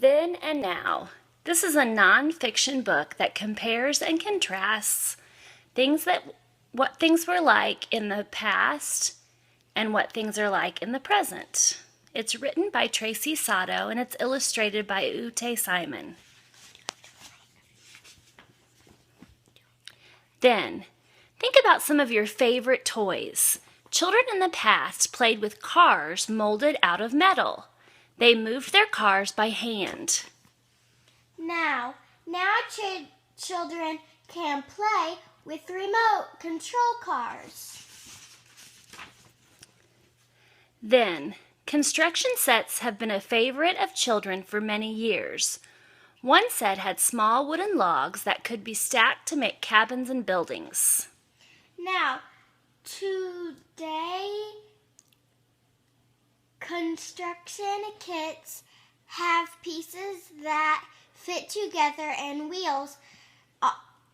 Then and Now. This is a non-fiction book that compares and contrasts what things were like in the past and what things are like in the present. It's written by Tracy Sato and it's illustrated by Ute Simon. Then, think about some of your favorite toys. Children in the past played with cars molded out of metal. They moved their cars by hand. Now children can play with remote control cars. Then, construction sets have been a favorite of children for many years. One set had small wooden logs that could be stacked to make cabins and buildings. Now, today, construction kits have pieces that fit together and wheels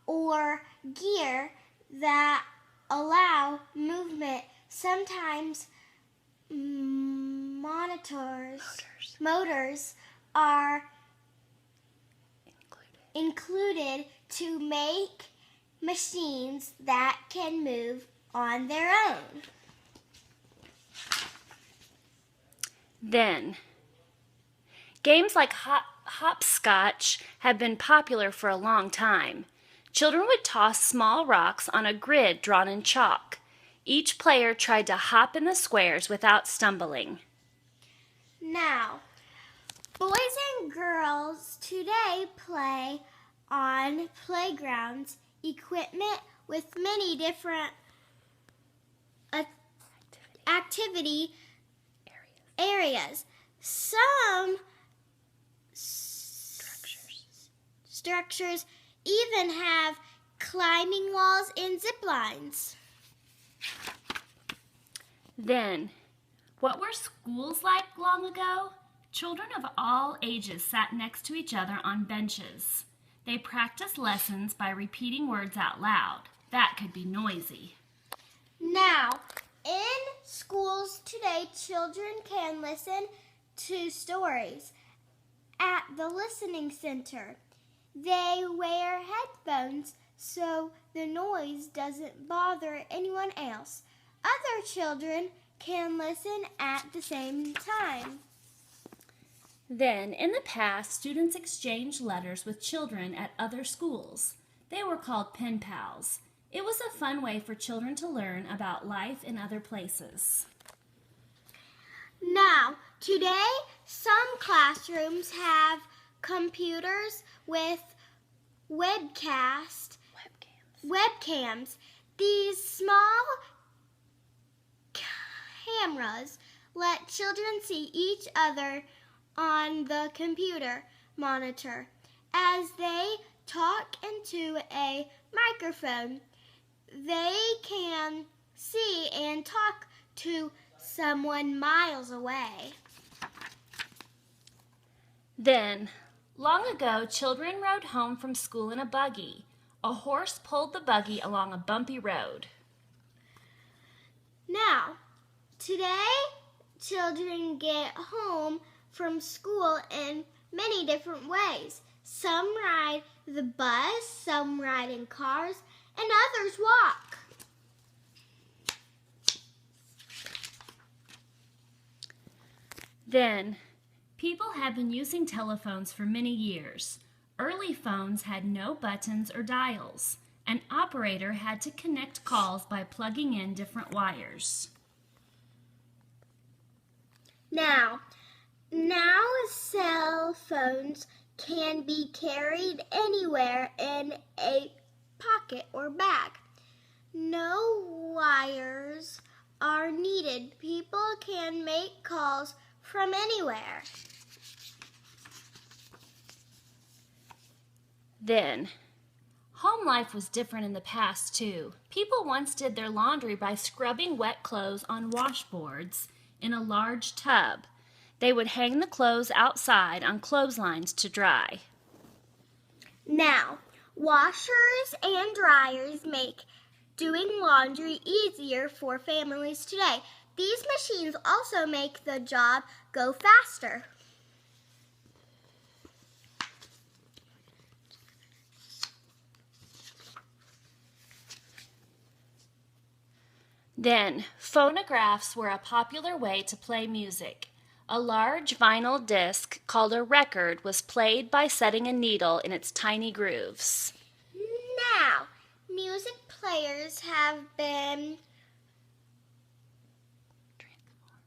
or gear that allow movement. Sometimes motors are included to make machines that can move on their own. Then, games like hopscotch have been popular for a long time. Children would toss small rocks on a grid drawn in chalk. Each player tried to hop in the squares without stumbling. Now, boys and girls today play on playgrounds, equipment with many different activity areas. Some structures even have climbing walls and zip lines. Then, what were schools like long ago? Children of all ages sat next to each other on benches. They practiced lessons by repeating words out loud. That could be noisy. Now, in schools today, children can listen to stories at the listening center. They wear headphones so the noise doesn't bother anyone else. Other children can listen at the same time. Then, in the past, students exchanged letters with children at other schools. They were called pen pals. It was a fun way for children to learn about life in other places. Now, today, some classrooms have computers with webcams. These small cameras let children see each other on the computer monitor. As they talk into a microphone, they can see and talk to someone miles away. Then, long ago, children rode home from school in a buggy. A horse pulled the buggy along a bumpy road. Now, today, children get home from school in many different ways. Some ride the bus, some ride in cars, and others walk. Then, people have been using telephones for many years. Early phones had no buttons or dials. An operator had to connect calls by plugging in different wires. Now cell phones can be carried anywhere in a pocket or bag. No wires are needed. People can make calls from anywhere. Then, home life was different in the past too. People once did their laundry by scrubbing wet clothes on washboards in a large tub. They would hang the clothes outside on clotheslines to dry. Now, washers and dryers make doing laundry easier for families today. These machines also make the job go faster. Then, phonographs were a popular way to play music. A large vinyl disc called a record was played by setting a needle in its tiny grooves. Now, music players have been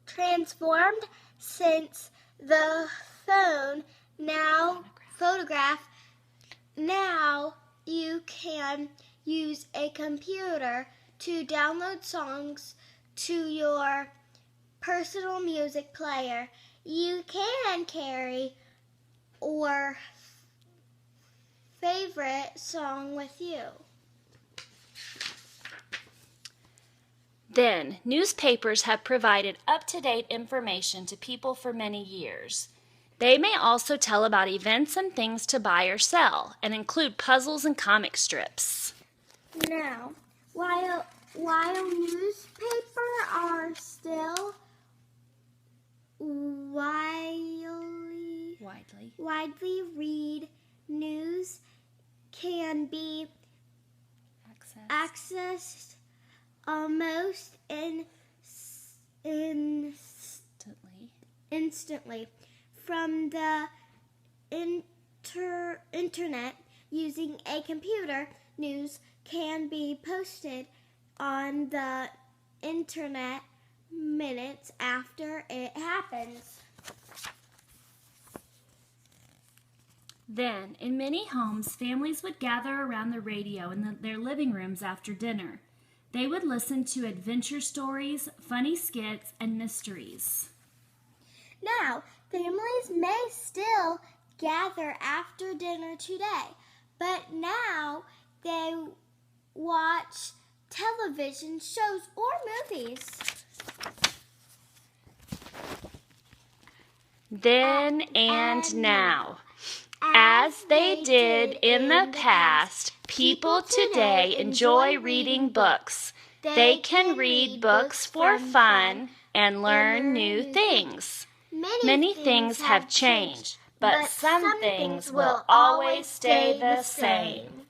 transformed since the photograph. Now you can use a computer to download songs to your personal music player. You can carry your favorite song with you. Then, newspapers have provided up-to-date information to people for many years. They may also tell about events and things to buy or sell, and include puzzles and comic strips. Now, while newspapers are still widely read, news can be accessed almost instantly from the internet. Using a computer, news can be posted on the internet minutes after it happens. Then, in many homes, families would gather around the radio in their living rooms after dinner. They would listen to adventure stories, funny skits, and mysteries. Now, families may still gather after dinner today, but now they watch television shows or movies. Then and now. As they did in the past, people today enjoy reading books. They can read books for fun and learn new things. Many things have changed, but some things will always stay the same.